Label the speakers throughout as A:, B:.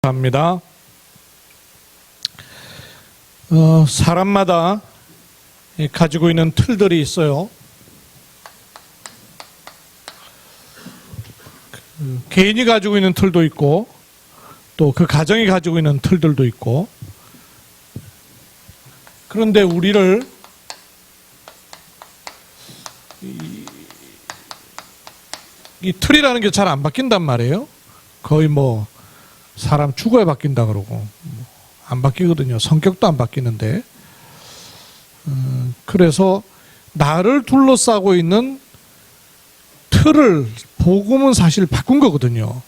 A: 합니다. 사람마다 가지고 있는 틀들이 있어요. 개인이 가지고 있는 틀도 있고 또 그 가정이 가지고 있는 틀들도 있고, 그런데 우리를 이 틀이라는 게 잘 안 바뀐단 말이에요. 거의 뭐 사람 죽어야 바뀐다 그러고 안 바뀌거든요. 성격도 안 바뀌는데. 그래서 나를 둘러싸고 있는 틀을 복음은 사실 바꾼 거거든요.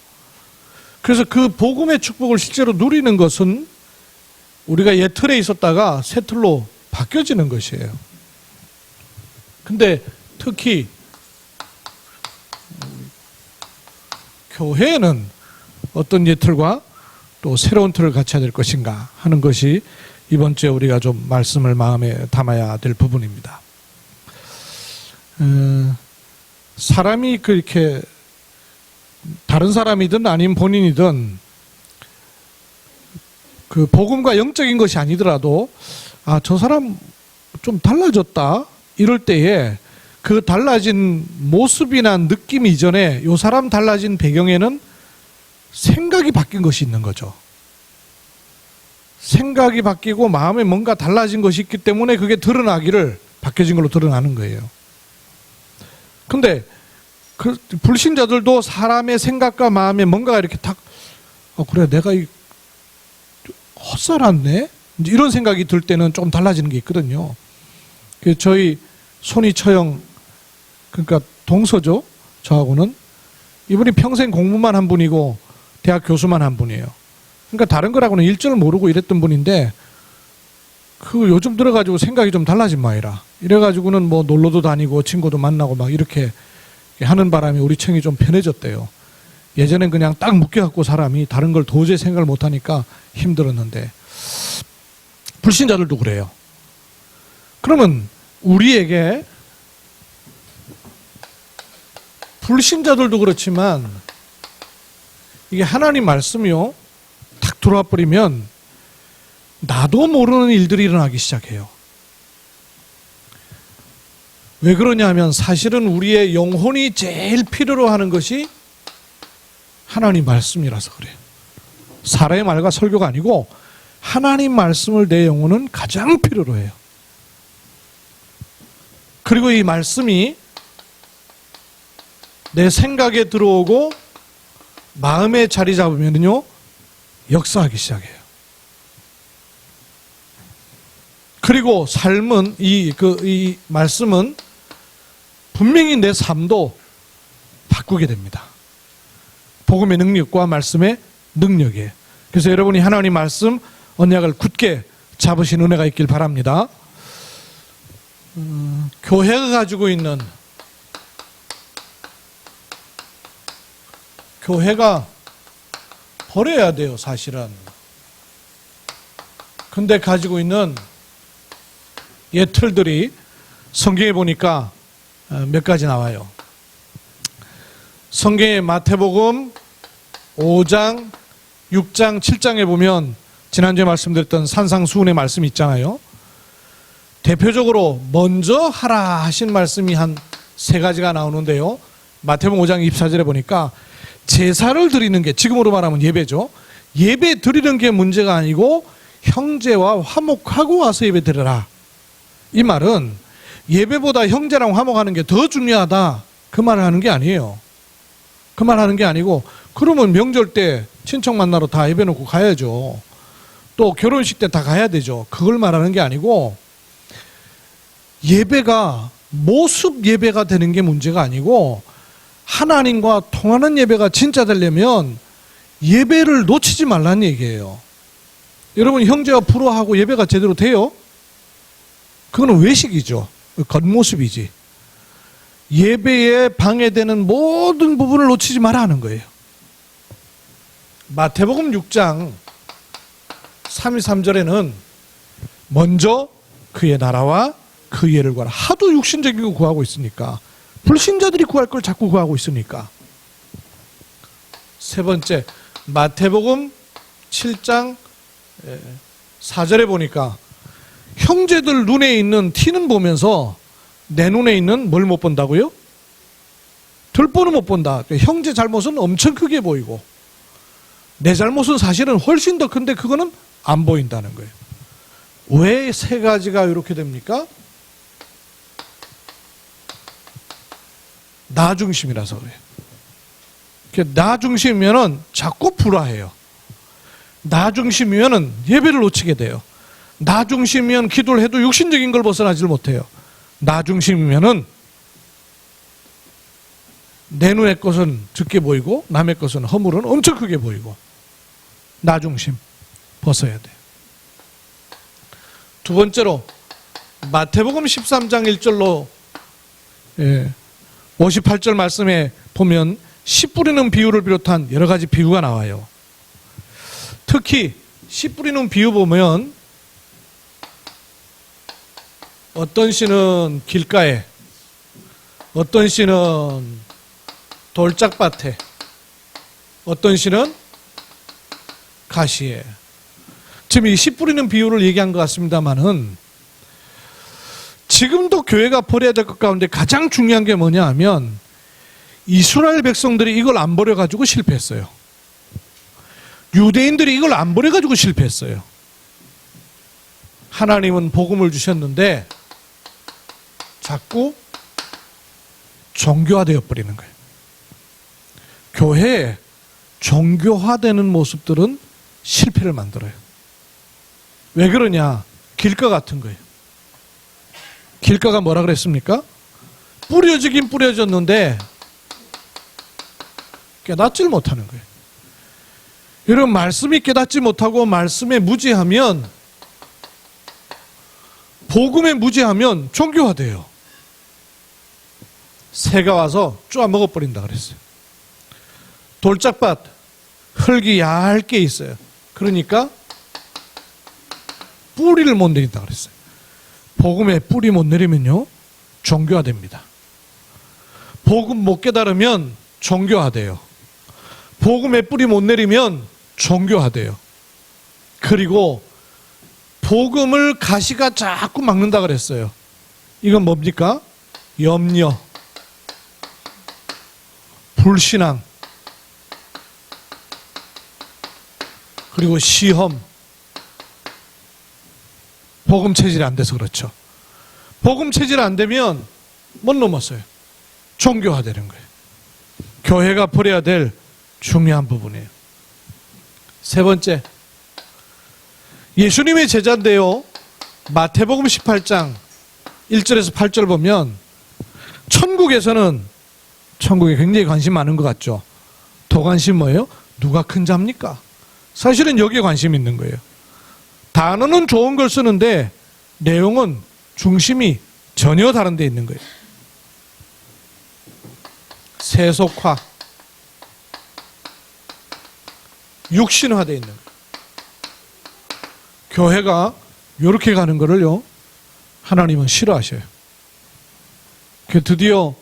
A: 그래서 그 복음의 축복을 실제로 누리는 것은 우리가 옛 틀에 있었다가 새 틀로 바뀌어지는 것이에요. 근데 특히 교회는 어떤 옛 틀과 또 새로운 틀을 갖춰야 될 것인가 하는 것이 이번 주에 우리가 좀 말씀을 마음에 담아야 될 부분입니다. 사람이 그렇게 다른 사람이든 아니면 본인이든 그 복음과 영적인 것이 아니더라도 저 사람 좀 달라졌다 이럴 때에 그 달라진 모습이나 느낌 이전에 이 사람 달라진 배경에는 생각이 바뀐 것이 있는 거죠. 생각이 바뀌고 마음에 뭔가 달라진 것이 있기 때문에 그게 드러나기를 바뀌어진 걸로 드러나는 거예요. 근데 그 불신자들도 사람의 생각과 마음에 뭔가가 이렇게 탁 그래 내가 헛살았네 이런 생각이 들 때는 좀 달라지는 게 있거든요. 저희 손이 처형 그러니까 동서죠. 저하고는 이분이 평생 공부만 한 분이고 대학 교수만 한 분이에요. 그러니까 다른 거라고는 일절을 모르고 이랬던 분인데 그 요즘 들어가지고 생각이 좀 달라진 모양이라 이래가지고는 뭐 놀러도 다니고 친구도 만나고 막 이렇게 하는 바람에 우리 청이 좀 편해졌대요. 예전엔 그냥 딱 묶여갖고 사람이 다른 걸 도저히 생각을 못하니까 힘들었는데 불신자들도 그래요. 그러면 우리에게 불신자들도 그렇지만 이게 하나님 말씀이요 탁 들어와 버리면 나도 모르는 일들이 일어나기 시작해요. 왜 그러냐 하면 사실은 우리의 영혼이 제일 필요로 하는 것이 하나님 말씀이라서 그래요. 사람의 말과 설교가 아니고 하나님 말씀을 내 영혼은 가장 필요로 해요. 그리고 이 말씀이 내 생각에 들어오고 마음에 자리 잡으면요 역사하기 시작해요. 그리고 삶은 이 말씀은 분명히 내 삶도 바꾸게 됩니다. 복음의 능력과 말씀의 능력이에요. 그래서 여러분이 하나님 말씀 언약을 굳게 잡으신 은혜가 있길 바랍니다. 교회가 가지고 있는 교회가 버려야 돼요 사실은. 근데 가지고 있는 옛 틀들이 성경에 보니까 몇 가지 나와요. 성경의 마태복음 5장, 6장, 7장에 보면 지난주에 말씀드렸던 산상수훈의 말씀이 있잖아요. 대표적으로 먼저 하라 하신 말씀이 한 세 가지가 나오는데요. 마태복음 5장 24절에 보니까 제사를 드리는 게 지금으로 말하면 예배죠. 예배 드리는 게 문제가 아니고 형제와 화목하고 와서 예배 드려라. 이 말은 예배보다 형제랑 화목하는 게 더 중요하다 그 말을 하는 게 아니에요. 그 말 하는 게 아니고 그러면 명절 때 친척 만나러 다 예배 놓고 가야죠. 또 결혼식 때 다 가야 되죠. 그걸 말하는 게 아니고 예배가 모습 예배가 되는 게 문제가 아니고 하나님과 통하는 예배가 진짜 되려면 예배를 놓치지 말라는 얘기예요. 여러분 형제와 부러하고 예배가 제대로 돼요? 그거는 외식이죠. 겉모습이지. 예배에 방해되는 모든 부분을 놓치지 말아 하는 거예요. 마태복음 6장 33절에는 먼저 그의 나라와 그의 의를 구하라. 하도 육신적인 거 구하고 있으니까 불신자들이 구할 걸 자꾸 구하고 있으니까. 세 번째 마태복음 7장 4절에 보니까 형제들 눈에 있는 티는 보면서 내 눈에 있는 뭘 못 본다고요? 들보는 못 본다. 형제 잘못은 엄청 크게 보이고 내 잘못은 사실은 훨씬 더 큰데 그거는 안 보인다는 거예요. 왜 세 가지가 이렇게 됩니까? 나 중심이라서 그래요. 나 중심이면은 자꾸 불화해요. 나 중심이면은 예배를 놓치게 돼요. 나 중심이면 기도를 해도 육신적인 걸 벗어나질 못해요. 나 중심이면은 내 눈의 것은 적게 보이고 남의 것은 허물은 엄청 크게 보이고 나 중심 벗어야 돼요. 두 번째로 마태복음 13장 1절로 58절 말씀에 보면 씨 뿌리는 비유를 비롯한 여러 가지 비유가 나와요. 특히 씨 뿌리는 비유 보면 어떤 씨는 길가에, 어떤 씨는 돌짝밭에, 어떤 씨는 가시에. 지금 이 씨 뿌리는 비유를 얘기한 것 같습니다만은 지금도 교회가 버려야 될 것 가운데 가장 중요한 게 뭐냐 하면 이스라엘 백성들이 이걸 안 버려가지고 실패했어요. 유대인들이 이걸 안 버려가지고 실패했어요. 하나님은 복음을 주셨는데 자꾸 종교화되어 버리는 거예요. 교회에 종교화되는 모습들은 실패를 만들어요. 왜 그러냐? 길가 같은 거예요. 길가가 뭐라 그랬습니까? 뿌려지긴 뿌려졌는데 깨닫질 못하는 거예요. 여러분, 말씀이 깨닫지 못하고 말씀에 무지하면, 복음에 무지하면 종교화돼요. 새가 와서 쪼아 먹어버린다 그랬어요. 돌짝밭, 흙이 얇게 있어요. 그러니까 뿌리를 못 내린다 그랬어요. 복음에 뿌리 못 내리면요, 종교화됩니다. 복음 못 깨달으면 종교화돼요. 복음에 뿌리 못 내리면 종교화돼요. 그리고 복음을 가시가 자꾸 막는다 그랬어요. 이건 뭡니까? 염려, 불신앙, 그리고 시험. 복음 체질이 안 돼서 그렇죠. 복음 체질이 안 되면 못 넘었어요. 종교화되는 거예요. 교회가 버려야 될 중요한 부분이에요. 세 번째, 예수님의 제자인데요, 마태복음 18장 1절에서 8절 보면 천국에서는, 천국에 굉장히 관심 많은 것 같죠. 더 관심 뭐예요? 누가 큰 자입니까? 사실은 여기에 관심이 있는 거예요. 단어는 좋은 걸 쓰는데 내용은 중심이 전혀 다른 데 있는 거예요. 세속화, 육신화되어 있는 거예요. 교회가 이렇게 가는 거를요, 하나님은 싫어하셔요. 드디어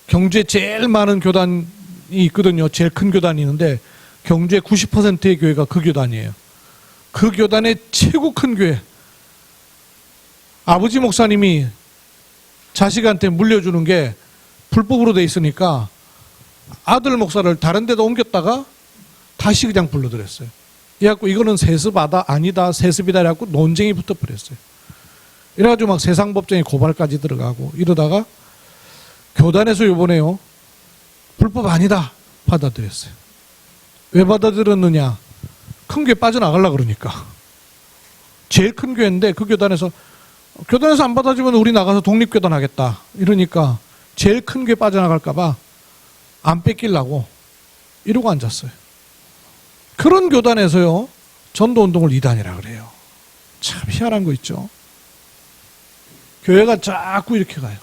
A: 경주에 제일 많은 교단이 있거든요. 제일 큰 교단이 있는데 경주의 90%의 교회가 그 교단이에요. 그 교단의 최고 큰 교회. 아버지 목사님이 자식한테 물려주는 게 불법으로 돼 있으니까 아들 목사를 다른 데도 옮겼다가 다시 그냥 불러들였어요. 그래갖고 이거는 세습하다, 아니다, 세습이다 해갖고 논쟁이 붙어버렸어요. 이래가지고 막 세상법정에 고발까지 들어가고 이러다가 교단에서 이번에요, 불법 아니다 받아들였어요. 왜 받아들였느냐? 큰 교회 빠져나가려고 그러니까. 제일 큰 교회인데 그 교단에서 안 받아주면 우리 나가서 독립교단 하겠다 이러니까 제일 큰 교회 빠져나갈까봐 안 뺏기려고 이러고 앉았어요. 그런 교단에서요, 전도운동을 이단이라 그래요. 참 희한한 거 있죠. 교회가 자꾸 이렇게 가요.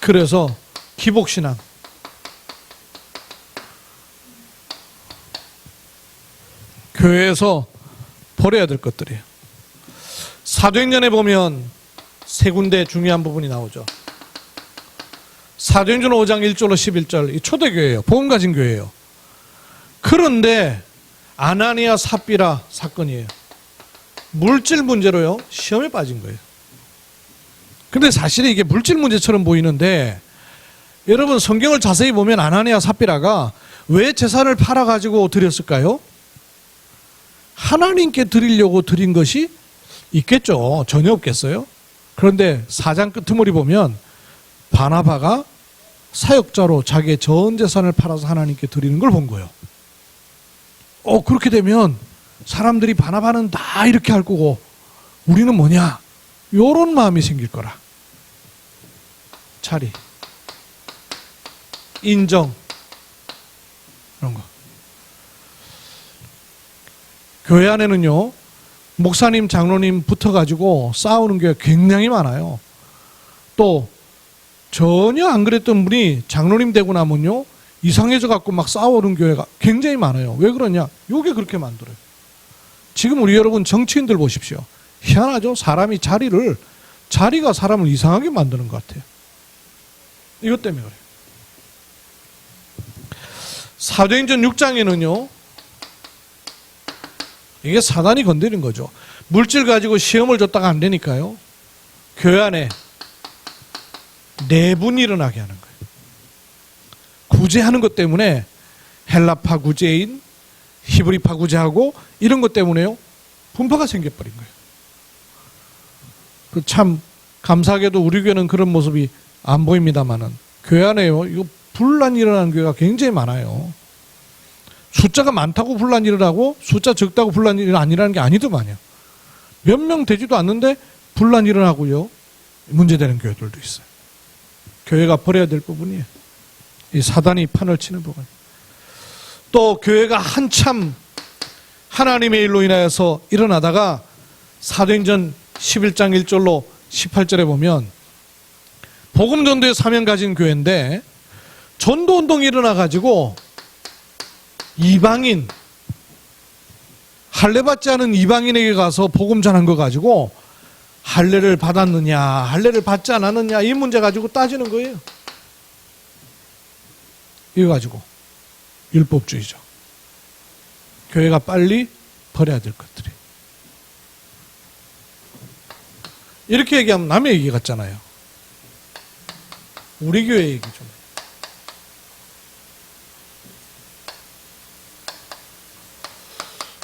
A: 그래서 기복신앙, 교회에서 버려야 될 것들이에요. 사도행전에 보면 세 군데 중요한 부분이 나오죠. 사도행전 5장 1절로 11절 이 초대교회예요. 복음 가진 교회예요. 그런데 아나니아 삽비라 사건이에요. 물질 문제로요 시험에 빠진 거예요. 근데 사실은 이게 물질 문제처럼 보이는데 여러분 성경을 자세히 보면 아나니아 삽비라가 왜 재산을 팔아가지고 드렸을까요? 하나님께 드리려고 드린 것이 있겠죠. 전혀 없겠어요. 그런데 4장 끄트머리 보면 바나바가 사역자로 자기의 전 재산을 팔아서 하나님께 드리는 걸 본 거예요. 그렇게 되면 사람들이 바나바는 다 이렇게 할 거고 우리는 뭐냐? 요런 마음이 생길 거라. 자리, 인정, 그런 거. 교회 안에는요, 목사님, 장로님 붙어가지고 싸우는 게 굉장히 많아요. 또 전혀 안 그랬던 분이 장로님 되고 나면요 이상해져 갖고 막 싸우는 교회가 굉장히 많아요. 왜 그러냐? 요게 그렇게 만들어요. 지금 우리 여러분 정치인들 보십시오. 희한하죠? 사람이 자리가 사람을 이상하게 만드는 것 같아요. 이것 때문에 그래요. 사도행전 6장에는요 이게 사단이 건드린 거죠. 물질 가지고 시험을 줬다가 안 되니까요 교회 안에 내분이 일어나게 하는 거예요. 구제하는 것 때문에 헬라파 구제인, 히브리파 구제하고 이런 것 때문에요 분파가 생겨버린 거예요. 참 감사하게도 우리 교회는 그런 모습이 안 보입니다만은 교회 안에요 이거 분란이 일어나는 교회가 굉장히 많아요. 숫자가 많다고 분란이 일어나고 숫자 적다고 분란이 안 일어나는 게 아니더만요. 몇 명 되지도 않는데 분란이 일어나고요 문제되는 교회들도 있어요. 교회가 버려야 될 부분이에요. 이 사단이 판을 치는 부분. 또 교회가 한참 하나님의 일로 인하여서 일어나다가 사도행전 11장 1절로 18절에 보면 복음 전도의 사명 가진 교회인데 전도 운동이 일어나가지고 이방인 할례 받지 않은 이방인에게 가서 복음 전한 거 가지고 할례를 받았느냐 할례를 받지 않았느냐 이 문제 가지고 따지는 거예요. 이거 가지고 율법주의죠. 교회가 빨리 버려야 될 것들이. 이렇게 얘기하면 남의 얘기 같잖아요. 우리 교회 얘기 좀.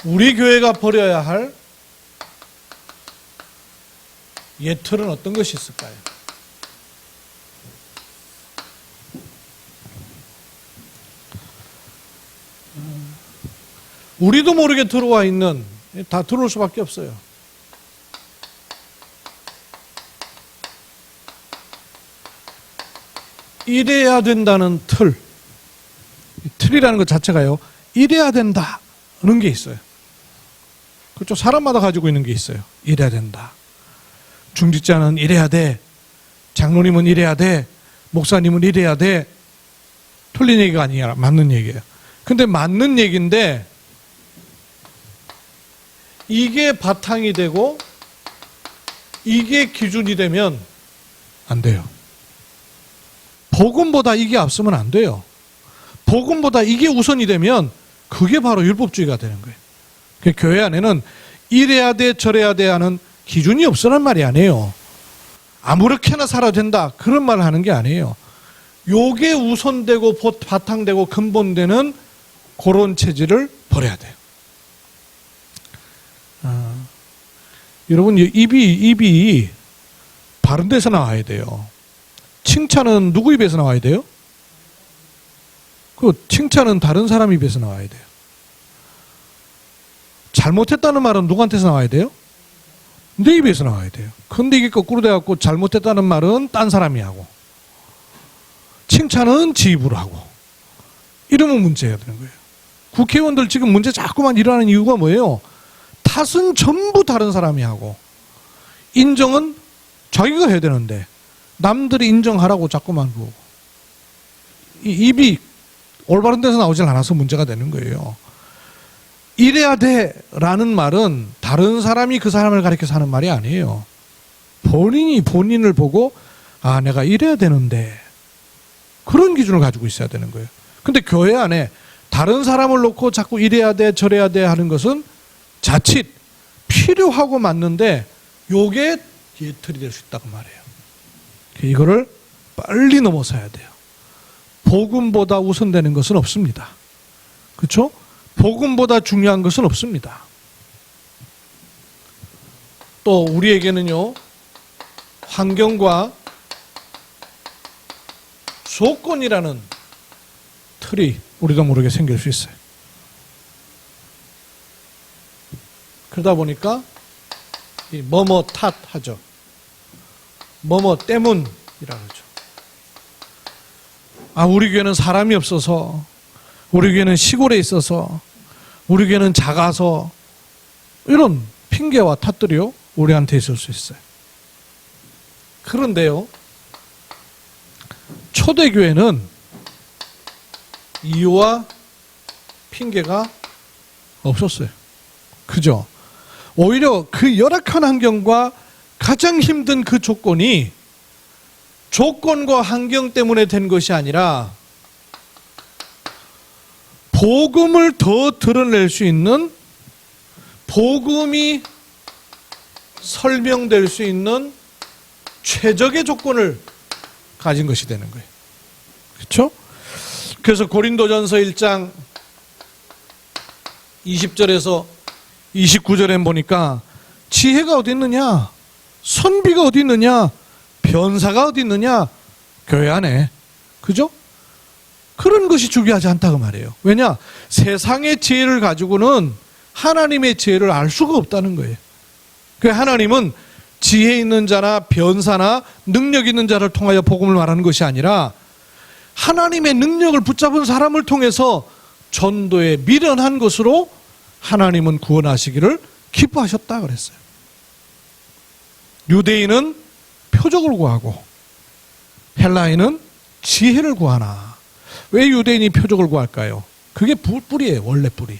A: 우리 교회가 버려야 할 예틀은 어떤 것이 있을까요? 우리도 모르게 들어와 있는, 다 들어올 수밖에 없어요. 이래야 된다는 틀. 틀이라는 것 자체가요, 이래야 된다는 게 있어요. 그쪽 사람마다 가지고 있는 게 있어요. 이래야 된다. 중직자는 이래야 돼. 장로님은 이래야 돼. 목사님은 이래야 돼. 틀린 얘기가 아니라 맞는 얘기예요. 근데 맞는 얘기인데 이게 바탕이 되고 이게 기준이 되면 안 돼요. 복음보다 이게 앞서면 안 돼요. 복음보다 이게 우선이 되면 그게 바로 율법주의가 되는 거예요. 그러니까 교회 안에는 이래야 돼 저래야 돼 하는 기준이 없으란 말이 아니에요. 아무렇게나 살아야 된다 그런 말을 하는 게 아니에요. 요게 우선되고 바탕되고 근본되는 그런 체질을 버려야 돼요. 여러분 입이 바른 데서 나와야 돼요. 칭찬은 누구 입에서 나와야 돼요? 그 칭찬은 다른 사람 입에서 나와야 돼요. 잘못했다는 말은 누구한테서 나와야 돼요? 내 입에서 나와야 돼요. 근데 이게 거꾸로 돼갖고 잘못했다는 말은 딴 사람이 하고 칭찬은 지 입으로 하고 이러면 문제가 되는 거예요. 국회의원들 지금 문제 자꾸만 일어나는 이유가 뭐예요? 탓은 전부 다른 사람이 하고 인정은 자기가 해야 되는데 남들이 인정하라고 자꾸만 그러고 이 입이 올바른 데서 나오질 않아서 문제가 되는 거예요. 이래야 돼라는 말은 다른 사람이 그 사람을 가리켜서 하는 말이 아니에요. 본인이 본인을 보고 아 내가 이래야 되는데 그런 기준을 가지고 있어야 되는 거예요. 근데 교회 안에 다른 사람을 놓고 자꾸 이래야 돼 저래야 돼 하는 것은 자칫 필요하고 맞는데 요게 예틀이 될 수 있다고 말해요. 이거를 빨리 넘어서야 돼요. 복음보다 우선되는 것은 없습니다. 그렇죠? 복음보다 중요한 것은 없습니다. 또 우리에게는요, 환경과 조건이라는 틀이 우리도 모르게 생길 수 있어요. 그러다 보니까 이 뭐뭐 탓 하죠. 뭐뭐 때문이라 그러죠. 아, 우리 교회는 사람이 없어서, 우리 교회는 시골에 있어서, 우리 교회는 작아서, 이런 핑계와 탓들이요 우리한테 있을 수 있어요. 그런데요, 초대교회는 이유와 핑계가 없었어요. 그죠? 오히려 그 열악한 환경과 가장 힘든 그 조건이 조건과 환경 때문에 된 것이 아니라 복음을 더 드러낼 수 있는, 복음이 설명될 수 있는 최적의 조건을 가진 것이 되는 거예요. 그렇죠? 그래서 고린도전서 1장 20절에서 29절에 보니까 지혜가 어디 있느냐? 선비가 어디 있느냐? 변사가 어디 있느냐? 교회 안에. 그죠? 그런 것이 중요하지 않다고 말해요. 왜냐? 세상의 지혜를 가지고는 하나님의 지혜를 알 수가 없다는 거예요. 그 하나님은 지혜 있는 자나 변사나 능력 있는 자를 통하여 복음을 말하는 것이 아니라 하나님의 능력을 붙잡은 사람을 통해서 전도에 미련한 것으로 하나님은 구원하시기를 기뻐하셨다 그랬어요. 유대인은 표적을 구하고 헬라인은 지혜를 구하나. 왜 유대인이 표적을 구할까요? 그게 뿌리예요. 원래 뿌리.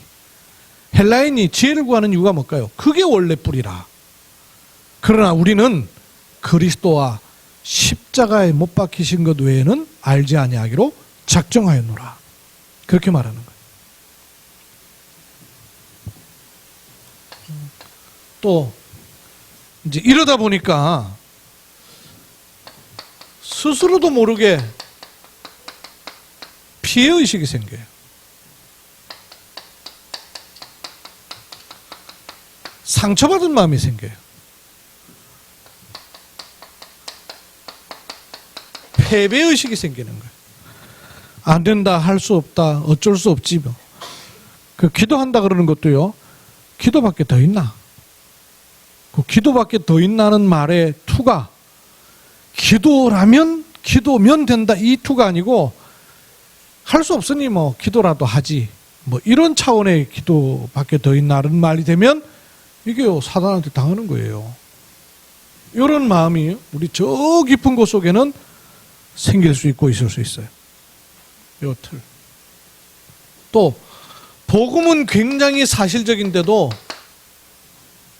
A: 헬라인이 지혜를 구하는 이유가 뭘까요? 그게 원래 뿌리라. 그러나 우리는 그리스도와 십자가에 못 박히신 것 외에는 알지 아니하기로 작정하였노라. 그렇게 말하는 거예요. 또 이제 이러다 보니까 스스로도 모르게 피해의식이 생겨요. 상처받은 마음이 생겨요. 패배의식이 생기는 거예요. 안 된다, 할 수 없다, 어쩔 수 없지 뭐. 그 기도한다 그러는 것도요, 기도밖에 더 있나? 그 기도밖에 더 있나는 말의 투가 기도면 된다 이 투가 아니고 할 수 없으니 뭐 기도라도 하지 뭐 이런 차원의 기도밖에 더 있나는 말이 되면 이게 사단한테 당하는 거예요. 이런 마음이 우리 저 깊은 곳 속에는 생길 수 있고 있을 수 있어요. 요 틀. 또 복음은 굉장히 사실적인데도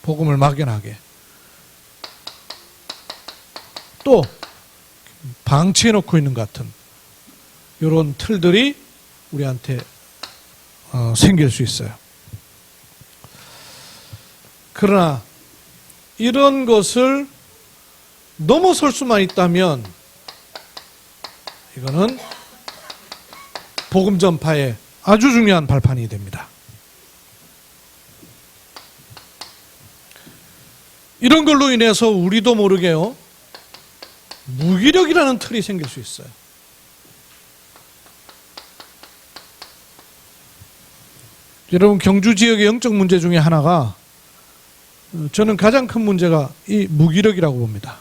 A: 복음을 막연하게 또 방치해 놓고 있는 것 같은 이런 틀들이 우리한테 생길 수 있어요. 그러나 이런 것을 넘어설 수만 있다면 이거는 복음 전파에 아주 중요한 발판이 됩니다. 이런 걸로 인해서 우리도 모르게요, 무기력이라는 틀이 생길 수 있어요. 여러분, 경주 지역의 영적 문제 중에 하나가, 저는 가장 큰 문제가 이 무기력이라고 봅니다.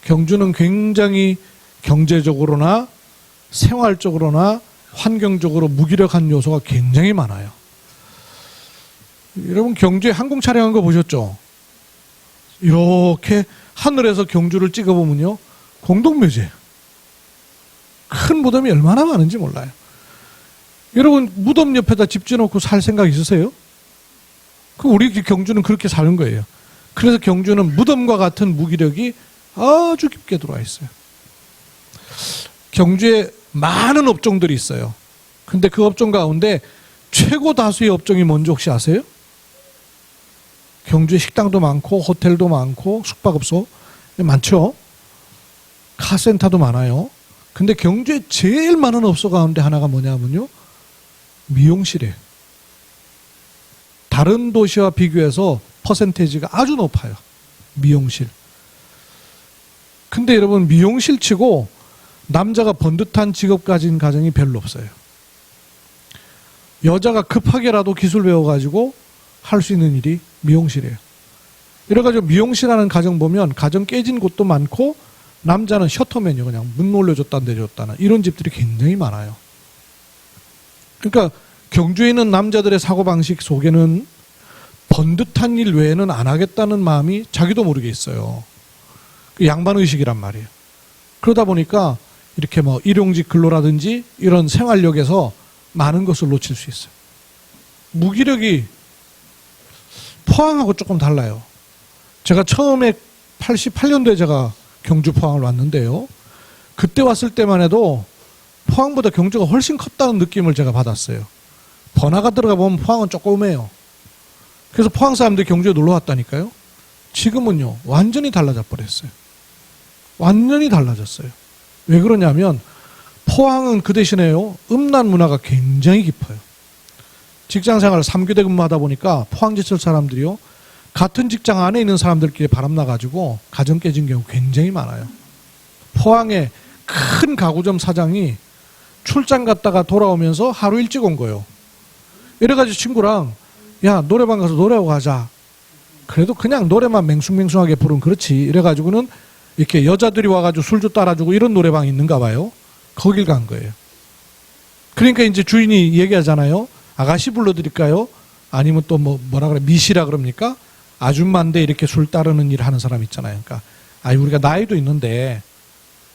A: 경주는 굉장히 경제적으로나 생활적으로나 환경적으로 무기력한 요소가 굉장히 많아요. 여러분, 경주에 항공 촬영한 거 보셨죠? 이렇게 하늘에서 경주를 찍어보면요, 공동묘지예요. 큰 무덤이 얼마나 많은지 몰라요. 여러분, 무덤 옆에다 집 지어놓고 살 생각 있으세요? 우리 경주는 그렇게 사는 거예요. 그래서 경주는 무덤과 같은 무기력이 아주 깊게 들어와 있어요. 경주에 많은 업종들이 있어요. 근데 그 업종 가운데 최고 다수의 업종이 뭔지 혹시 아세요? 경주에 식당도 많고 호텔도 많고 숙박업소 많죠. 카센터도 많아요. 근데 경주에 제일 많은 업소 가운데 하나가 뭐냐면요, 미용실이에요. 다른 도시와 비교해서 퍼센테이지가 아주 높아요. 미용실. 근데 여러분, 미용실 치고 남자가 번듯한 직업 가진 가정이 별로 없어요. 여자가 급하게라도 기술 배워가지고 할 수 있는 일이 미용실이에요. 이래가지고 미용실하는 가정 보면 가정 깨진 곳도 많고, 남자는 셔터맨이요. 그냥 문 올려줬다 내려줬다는 이런 집들이 굉장히 많아요. 그러니까 경주에 있는 남자들의 사고방식 속에는 번듯한 일 외에는 안 하겠다는 마음이 자기도 모르게 있어요. 양반의식이란 말이에요. 그러다 보니까 이렇게 뭐 일용직 근로라든지 이런 생활력에서 많은 것을 놓칠 수 있어요. 무기력이 포항하고 조금 달라요. 제가 처음에 88년도에 제가 경주 포항을 왔는데요. 그때 왔을 때만 해도 포항보다 경주가 훨씬 컸다는 느낌을 제가 받았어요. 번화가 들어가 보면 포항은 조그매요. 그래서 포항 사람들이 경주에 놀러 왔다니까요. 지금은요, 완전히 달라져 버렸어요. 완전히 달라졌어요. 왜 그러냐면 포항은 그 대신에요, 음란 문화가 굉장히 깊어요. 직장생활을 3교대 근무하다 보니까 포항제철 사람들이요, 같은 직장 안에 있는 사람들끼리 바람나가지고 가정 깨진 경우 굉장히 많아요. 포항에 큰 가구점 사장이 출장 갔다가 돌아오면서 하루 일찍 온 거예요. 이래가지고 친구랑, 야, 노래방 가서 노래하고 가자. 그래도 그냥 노래만 맹숭맹숭하게 부르면 그렇지. 이래가지고는 이렇게 여자들이 와가지고 술주 따라주고 이런 노래방이 있는가 봐요. 거길 간 거예요. 그러니까 이제 주인이 얘기하잖아요. 아가씨 불러드릴까요? 아니면 또 뭐라 그래, 미시라 그럽니까? 아줌마인데 이렇게 술 따르는 일 하는 사람 있잖아요. 그러니까, 우리가 나이도 있는데,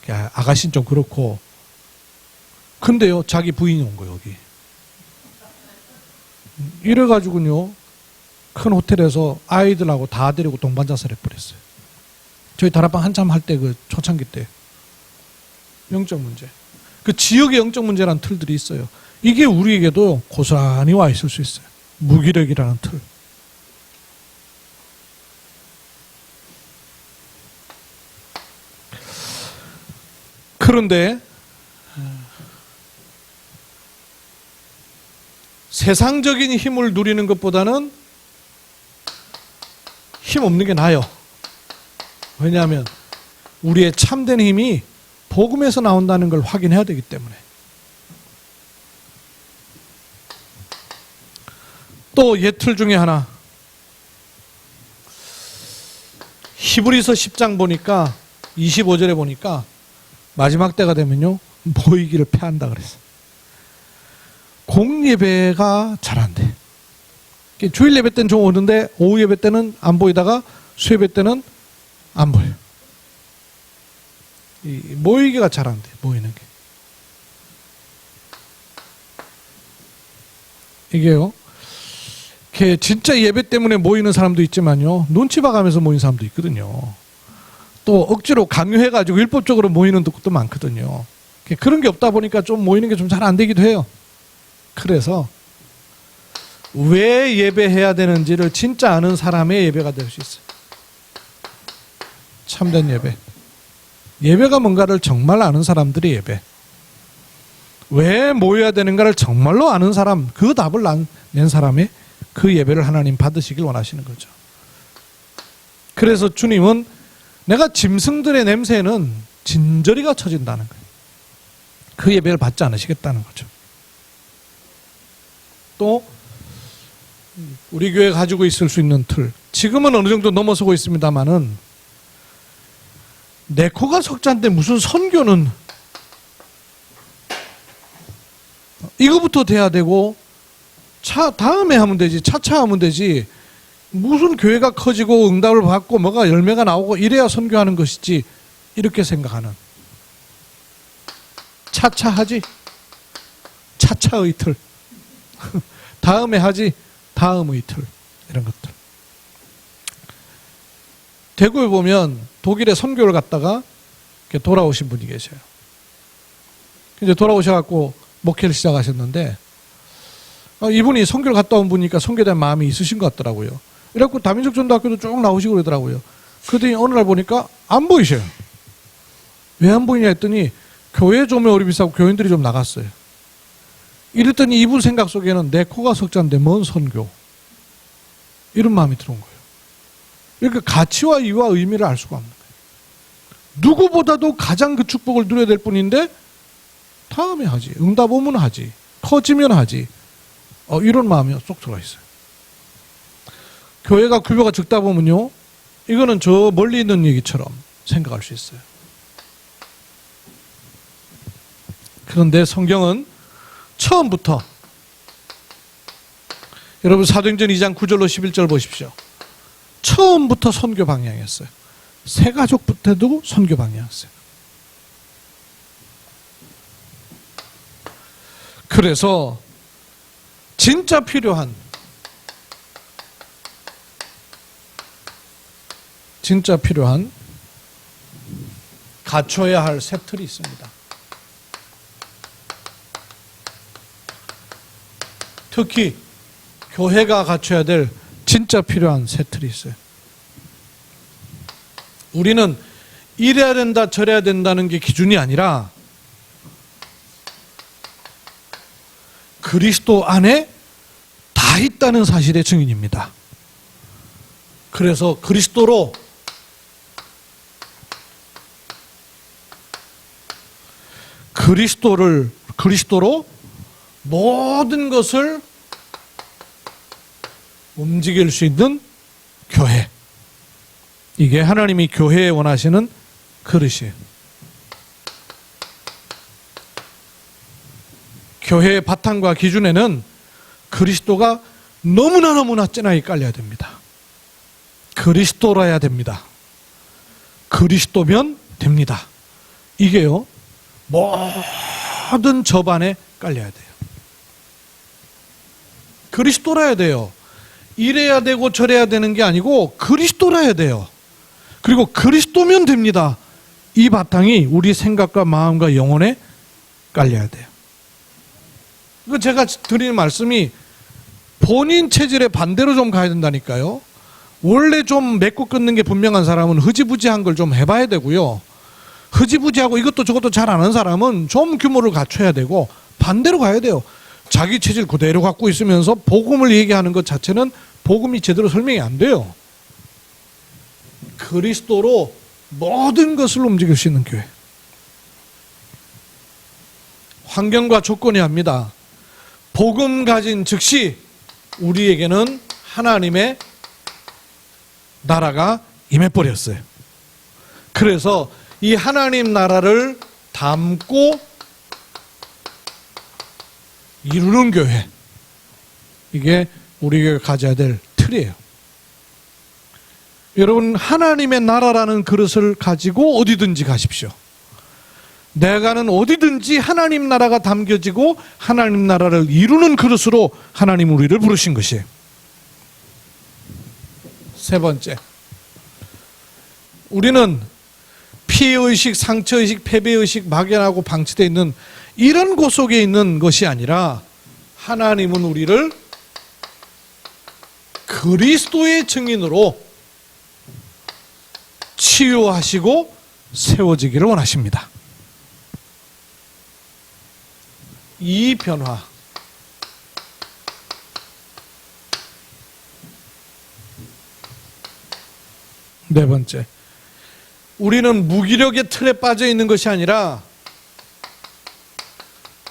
A: 아가씨는 좀 그렇고. 근데요, 자기 부인이 온 거예요, 여기. 이래가지고요, 큰 호텔에서 아이들하고 다 데리고 동반자살 해버렸어요. 저희 다락방 한참 할 때, 그 초창기 때. 영적 문제. 그 지역의 영적 문제라는 틀들이 있어요. 이게 우리에게도 고스란히 와 있을 수 있어요. 무기력이라는 틀. 그런데 세상적인 힘을 누리는 것보다는 힘 없는 게 나아요. 왜냐하면 우리의 참된 힘이 복음에서 나온다는 걸 확인해야 되기 때문에. 또 예틀 중에 하나, 히브리서 10장 보니까 25절에 보니까 마지막 때가 되면요, 모이기를 패한다 그랬어요. 공예배가 잘 안 돼. 주일 예배 때는 좀 오는데 오후 예배 때는 안 보이다가 수예배 때는 안 보여. 모이기가 잘 안 돼. 모이는 게. 이게요, 진짜 예배 때문에 모이는 사람도 있지만요, 눈치 봐가면서 모이는 사람도 있거든요. 또 억지로 강요해가지고 율법적으로 모이는 것도 많거든요. 그런 게 없다 보니까 좀 모이는 게 좀 잘 안 되기도 해요. 그래서 왜 예배해야 되는지를 진짜 아는 사람의 예배가 될 수 있어요. 참된 예배. 예배가 뭔가를 정말 아는 사람들의 예배. 왜 모여야 되는가를 정말로 아는 사람, 그 답을 낸 사람의 그 예배를 하나님 받으시길 원하시는 거죠. 그래서 주님은 내가 짐승들의 냄새는 진저리가 쳐진다는 거예요. 그 예배를 받지 않으시겠다는 거죠. 또 우리 교회 가지고 있을 수 있는 틀, 지금은 어느 정도 넘어서고 있습니다만은, 내 코가 석자인데 무슨 선교는 이거부터 돼야 되고, 다음에 하면 되지, 차차 하면 되지, 무슨 교회가 커지고 응답을 받고 뭐가 열매가 나오고 이래야 선교하는 것이지, 이렇게 생각하는, 차차 하지, 차차의 틀, 다음에 하지, 다음의 틀, 이런 것들. 대구에 보면 독일에 선교를 갔다가 이렇게 돌아오신 분이 계셔요. 이제 돌아오셔갖고 목회를 시작하셨는데, 이분이 선교를 갔다 온 분이니까 선교에 대한 마음이 있으신 것 같더라고요. 이래갖고 다민족 전도학교도 쭉 나오시고 그러더라고요. 그랬더니 어느 날 보니까 안 보이셔요. 왜 안 보이냐 했더니 교회 조명이 비싸고 교인들이 좀 나갔어요. 이랬더니 이분 생각 속에는 내 코가 석자인데 뭔 선교, 이런 마음이 들어온 거예요. 그러니까 가치와 이유와 의미를 알 수가 없는 거예요. 누구보다도 가장 그 축복을 누려야 될 뿐인데 다음에 하지, 응답 오면 하지, 커지면 하지, 이런 마음이 쏙 들어가 있어요. 교회가 규모가 적다 보면요, 이거는 저 멀리 있는 얘기처럼 생각할 수 있어요. 그런데 성경은 처음부터, 여러분 사도행전 2장 9절로 11절 보십시오. 처음부터 선교 방향이었어요. 새 가족부터도 선교 방향이었어요. 그래서 진짜 필요한 갖춰야 할 새 틀이 있습니다. 특히 교회가 갖춰야 될 진짜 필요한 새 틀이 있어요. 우리는 이래야 된다 저래야 된다는 게 기준이 아니라 그리스도 안에 다 있다는 사실의 증인입니다. 그래서 그리스도로 모든 것을 움직일 수 있는 교회, 이게 하나님이 교회에 원하시는 그릇이에요. 교회의 바탕과 기준에는 그리스도가 너무나 찐하게 깔려야 됩니다. 그리스도라야 됩니다. 그리스도면 됩니다. 이게요, 모든 접안에 깔려야 돼요. 그리스도라야 돼요. 이래야 되고 저래야 되는 게 아니고 그리스도라야 돼요. 그리고 그리스도면 됩니다. 이 바탕이 우리 생각과 마음과 영혼에 깔려야 돼요. 제가 드리는 말씀이 본인 체질에 반대로 좀 가야 된다니까요. 원래 좀 맺고 끊는 게 분명한 사람은 흐지부지한 걸 좀 해봐야 되고요. 흐지부지하고 이것도 저것도 잘 아는 사람은 좀 규모를 갖춰야 되고 반대로 가야 돼요. 자기 체질 그대로 갖고 있으면서 복음을 얘기하는 것 자체는 복음이 제대로 설명이 안 돼요. 그리스도로 모든 것을 움직일 수 있는 교회. 환경과 조건이 합니다. 복음 가진 즉시 우리에게는 하나님의 나라가 임해버렸어요. 그래서 이 하나님 나라를 담고 이루는 교회, 이게 우리가 가져야 될 틀이에요. 여러분, 하나님의 나라라는 그릇을 가지고 어디든지 가십시오. 내가는 어디든지 하나님 나라가 담겨지고 하나님 나라를 이루는 그릇으로 하나님 우리를 부르신 것이에요. 세 번째, 우리는 피해의식, 상처의식, 패배의식 막연하고 방치되어 있는 이런 곳 속에 있는 것이 아니라 하나님은 우리를 그리스도의 증인으로 치유하시고 세워지기를 원하십니다. 이 변화, 네 번째, 우리는 무기력의 틀에 빠져 있는 것이 아니라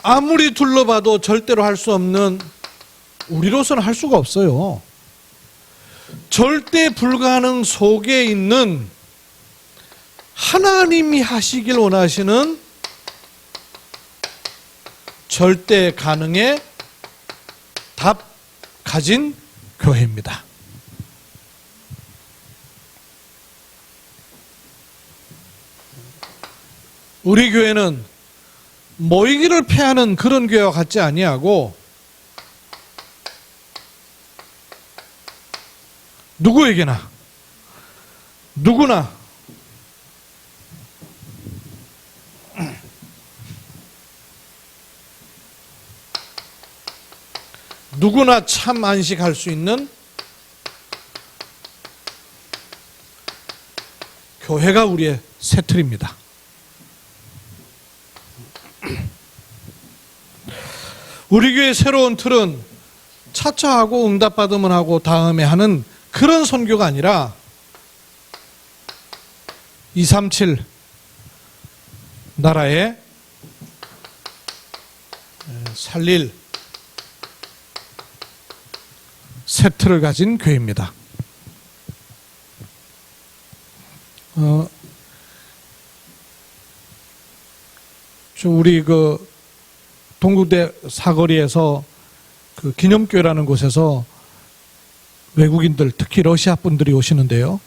A: 아무리 둘러봐도 절대로 할 수 없는, 우리로서는 할 수가 없어요. 절대 불가능 속에 있는 하나님이 하시길 원하시는 절대 가능의 답 가진 교회입니다. 우리 교회는 모이기를 패하는 그런 교회와 같지 아니하고 누구나 누구나 참 안식할 수 있는 교회가 우리의 새 틀입니다. 우리 교회의 새로운 틀은 차차 하고 응답받으면 하고 다음에 하는 그런 선교가 아니라 237 나라에 살릴 새 틀을 가진 교회입니다. 우리 그 동구대 사거리에서 그 기념교회라는 곳에서 외국인들, 특히 러시아 분들이 오시는데요.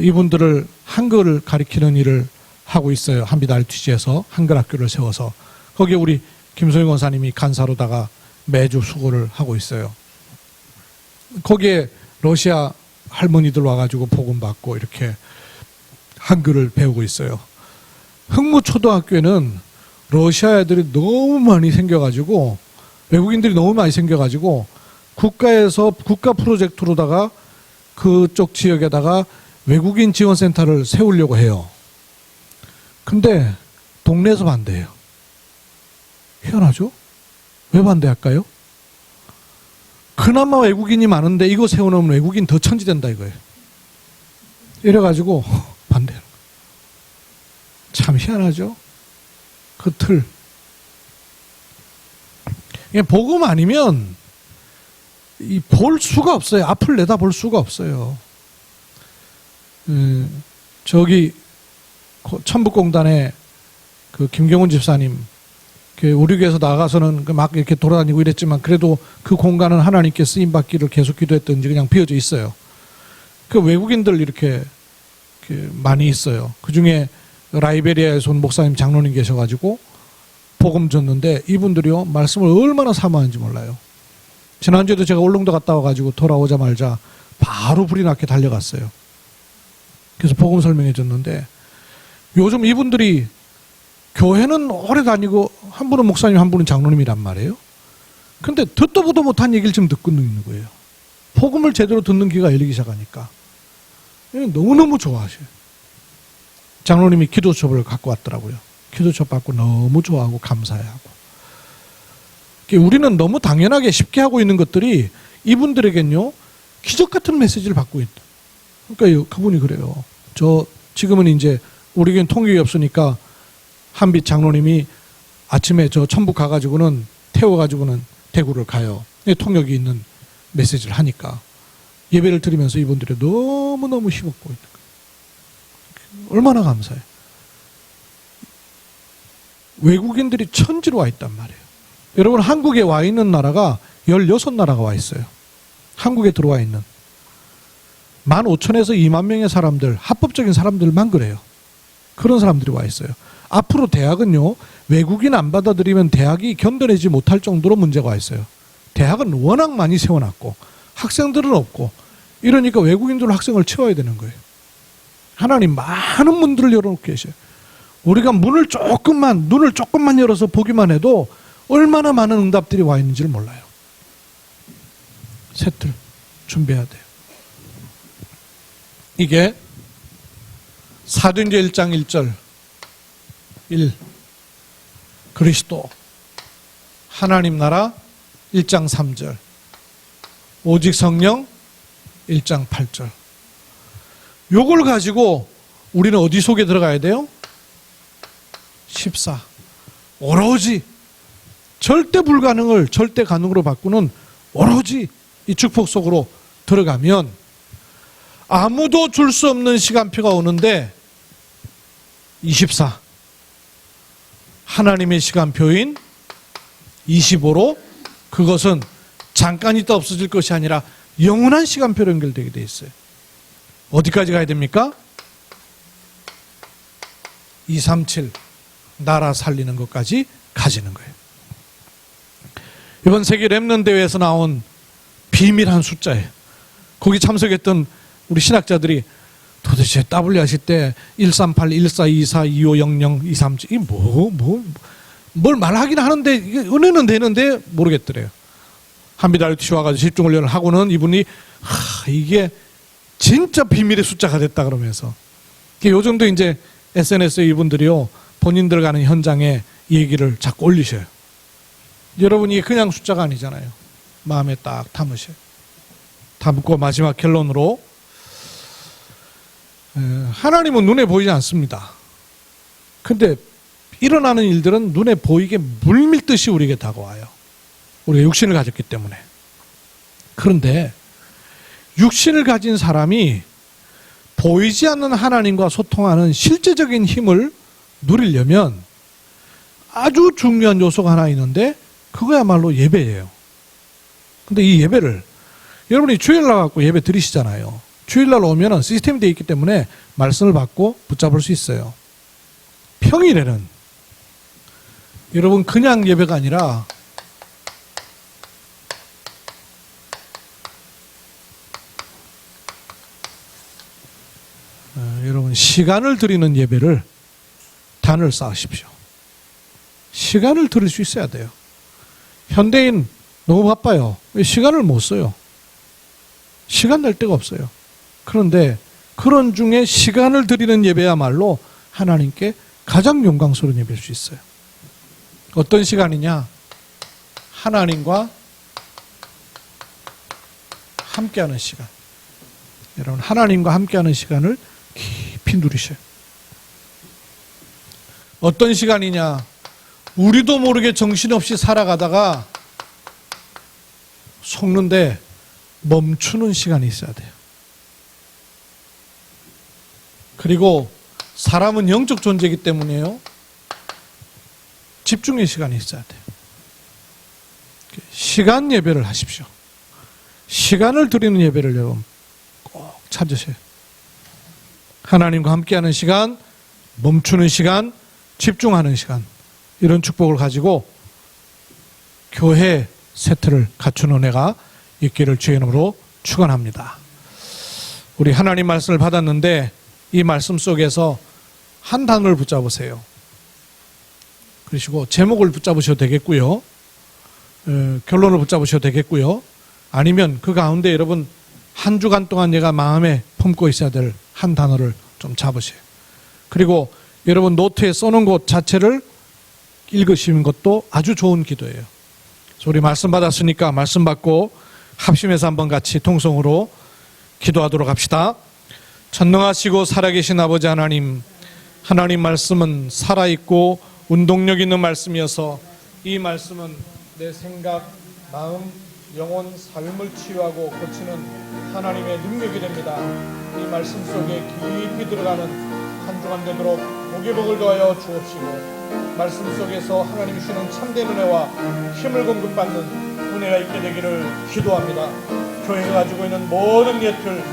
A: 이분들을 한글을 가리키는 일을 하고 있어요. 한빛 RTG에서 한글 학교를 세워서 거기에 우리 김소영 원사님이 간사로다가 매주 수고를 하고 있어요. 거기에 러시아 할머니들 와가지고 복음 받고 이렇게 한글을 배우고 있어요. 흥무초등학교에는 러시아 애들이 너무 많이 생겨가지고 외국인들이 너무 많이 생겨가지고 국가에서 국가 프로젝트로다가 그쪽 지역에다가 외국인 지원센터를 세우려고 해요. 근데 동네에서 반대해요. 희한하죠? 왜 반대할까요? 그나마 외국인이 많은데 이거 세워놓으면 외국인 더 천지된다 이거예요. 이래가지고 반대해요. 참 희한하죠? 그 틀. 복음 아니면 볼 수가 없어요. 앞을 내다볼 수가 없어요. 저기 천북공단에 그 김경훈 집사님 우리 교회에서 나가서는 막 이렇게 돌아다니고 이랬지만 그래도 그 공간은 하나님께 쓰임 받기를 계속 기도했던지 그냥 비어져 있어요. 그 외국인들 이렇게 많이 있어요. 그 중에 라이베리아에서 온 목사님 장로님 계셔가지고 복음 줬는데 이분들이요 말씀을 얼마나 사모하는지 몰라요. 지난주에도 제가 울릉도 갔다 와가지고 돌아오자마자 바로 불이 나게 달려갔어요. 그래서 복음 설명해 줬는데 요즘 이분들이 교회는 오래 다니고 한 분은 목사님 한 분은 장로님이란 말이에요. 근데 듣도 보도 못한 얘기를 지금 듣고 있는 거예요. 복음을 제대로 듣는 귀가 열리기 시작하니까 너무너무 좋아하셔요. 장로님이 기도첩을 갖고 왔더라고요. 기도첩 받고 너무 좋아하고 감사해하고. 우리는 너무 당연하게 쉽게 하고 있는 것들이 이분들에겐요 기적 같은 메시지를 받고 있다. 그러니까 그분이 그래요. 지금은 이제 우리 교회는 통역이 없으니까 한빛 장로님이 아침에 저 천북 가가지고는 태워가지고는 대구를 가요. 통역이 있는 메시지를 하니까 예배를 드리면서 이분들이 너무너무 힘없고 있는 거예요. 얼마나 감사해요. 외국인들이 천지로 와 있단 말이에요. 여러분 한국에 와 있는 나라가 16나라가 와 있어요. 한국에 들어와 있는 15,000에서 2만 명의 사람들, 합법적인 사람들만 그래요. 그런 사람들이 와 있어요. 앞으로 대학은요 외국인 안 받아들이면 대학이 견뎌내지 못할 정도로 문제가 와 있어요. 대학은 워낙 많이 세워놨고 학생들은 없고 이러니까 외국인들 학생을 채워야 되는 거예요. 하나님 많은 문들을 열어놓고 계셔요. 우리가 눈을 조금만 열어서 보기만 해도 얼마나 많은 응답들이 와 있는지를 몰라요. 새틀 준비해야 돼요. 이게 사도행전 1장 1절 1 그리스도 하나님 나라 1장 3절 오직 성령 1장 8절 요걸 가지고 우리는 어디 속에 들어가야 돼요? 14 오로지 절대 불가능을 절대 가능으로 바꾸는 오로지 이 축복 속으로 들어가면 아무도 줄 수 없는 시간표가 오는데 24 하나님의 시간표인 25로 그것은 잠깐 있다 없어질 것이 아니라 영원한 시간표로 연결되게 돼 있어요. 어디까지 가야 됩니까? 237 나라 살리는 것까지 가지는 거예요. 이번 세계 렘넌트 대회에서 나온 비밀한 숫자예요. 거기 참석했던 우리 신학자들이 도대체 W 하실 때 138, 14, 24, 25, 00, 237 이게 뭘 말하긴 하는데 이게 은혜는 되는데 모르겠더래요. 한비달리티쇼 와가지고 집중훈련을 하고는 이분이 이게 진짜 비밀의 숫자가 됐다 그러면서 요 정도 이제 SNS에 이분들이요 본인들 가는 현장에 얘기를 자꾸 올리셔요. 여러분 이게 그냥 숫자가 아니잖아요. 마음에 딱 담으셔요. 담고 마지막 결론으로 하나님은 눈에 보이지 않습니다. 근데 일어나는 일들은 눈에 보이게 물밀듯이 우리에게 다가와요. 우리가 육신을 가졌기 때문에. 그런데 육신을 가진 사람이 보이지 않는 하나님과 소통하는 실제적인 힘을 누리려면 아주 중요한 요소가 하나 있는데 그거야말로 예배예요. 근데 이 예배를 여러분이 주일날 갖고 예배 드리시잖아요. 주일날 오면은 시스템이 되어 있기 때문에 말씀을 받고 붙잡을 수 있어요. 평일에는 여러분 그냥 예배가 아니라 여러분 시간을 드리는 예배를 단을 쌓으십시오. 시간을 드릴 수 있어야 돼요. 현대인 너무 바빠요. 왜 시간을 못 써요? 시간 낼 데가 없어요. 그런데 그런 중에 시간을 드리는 예배야말로 하나님께 가장 영광스러운 예배일 수 있어요. 어떤 시간이냐? 하나님과 함께하는 시간. 여러분 하나님과 함께하는 시간을 깊이 누리셔요. 어떤 시간이냐? 우리도 모르게 정신없이 살아가다가 속는데 멈추는 시간이 있어야 돼요. 그리고 사람은 영적 존재이기 때문에요. 집중의 시간이 있어야 돼요. 시간 예배를 하십시오. 시간을 드리는 예배를 여러분 꼭 찾으세요. 하나님과 함께하는 시간, 멈추는 시간, 집중하는 시간, 이런 축복을 가지고 교회 세트를 갖춘 은혜가 있기를 주의 이름으로 축원합니다. 우리 하나님 말씀을 받았는데 이 말씀 속에서 한 단어를 붙잡으세요. 그러시고 제목을 붙잡으셔도 되겠고요. 결론을 붙잡으셔도 되겠고요. 아니면 그 가운데 여러분 한 주간 동안 내가 마음에 품고 있어야 될 한 단어를 좀 잡으세요. 그리고 여러분 노트에 써놓은 것 자체를 읽으시는 것도 아주 좋은 기도예요. 그래서 우리 말씀 받았으니까 말씀 받고 합심해서 한번 같이 통성으로 기도하도록 합시다. 전능하시고 살아계신 아버지 하나님, 하나님 말씀은 살아있고 운동력 있는 말씀이어서 이 말씀은 내 생각, 마음, 영혼, 삶을 치유하고 고치는 하나님의 능력이 됩니다. 이 말씀 속에 깊이 들어가는 한 주간 되도록 복의 복을 더하여 주옵시고 말씀 속에서 하나님이 주시는 참된 은혜와 힘을 공급받는 은혜가 있게 되기를 기도합니다. 교회가 가지고 있는 모든 예틀,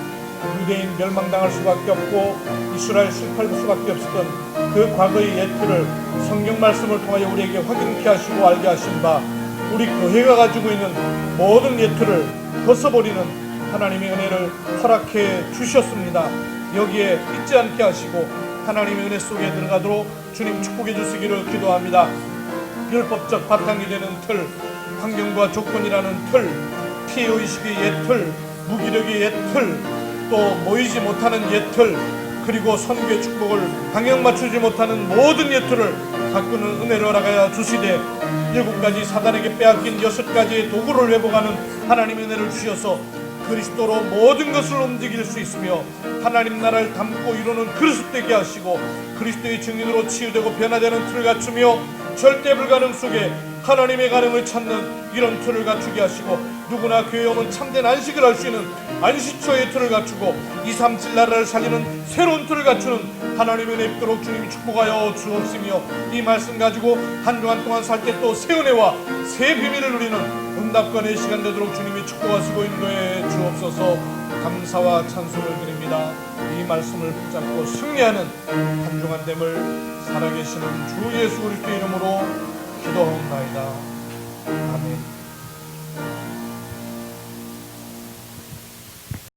A: 유대인 멸망당할 수밖에 없고 이스라엘 실패할 수밖에 없었던 그 과거의 예틀을 성경 말씀을 통하여 우리에게 확인케 하시고 알게 하신 바 우리 교회가 가지고 있는 모든 예틀을 벗어버리는 하나님의 은혜를 허락해 주셨습니다. 여기에 잊지 않게 하시고 하나님의 은혜 속에 들어가도록 주님 축복해 주시기를 기도합니다. 율법적 바탕이 되는 틀, 환경과 조건이라는 틀, 피해의식의 예틀, 무기력의 예틀, 또 모이지 못하는 예틀, 그리고 선교의 축복을 방향 맞추지 못하는 모든 예틀을 바꾸는 은혜를 허락하여 주시되 7가지 사단에게 빼앗긴 6가지의 도구를 회복하는 하나님의 은혜를 주셔서 그리스도로 모든 것을 움직일 수 있으며 하나님 나라를 담고 이루는 그리스도 되게 하시고 그리스도의 증인으로 치유되고 변화되는 틀을 갖추며 절대 불가능 속에 하나님의 가능을 찾는 이런 틀을 갖추게 하시고 누구나 교회에 오면 참된 안식을 할 수 있는 안식처의 틀을 갖추고 237 나라를 살리는 새로운 틀을 갖추는 하나님의 은혜 입도록 주님이 축복하여 주옵시며 이 말씀 가지고 한 주간 동안 살 때 또 새 은혜와 새 비밀을 누리는 응답권의 시간 되도록 주님이 축복하시고 인도해 주옵소서. 감사와 찬송을 드립니다. 이 말씀을 붙잡고 승리하는 한 주간 됨을 살아계시는 주 예수 그리스도의 이름으로 기도하옵나이다. 아멘.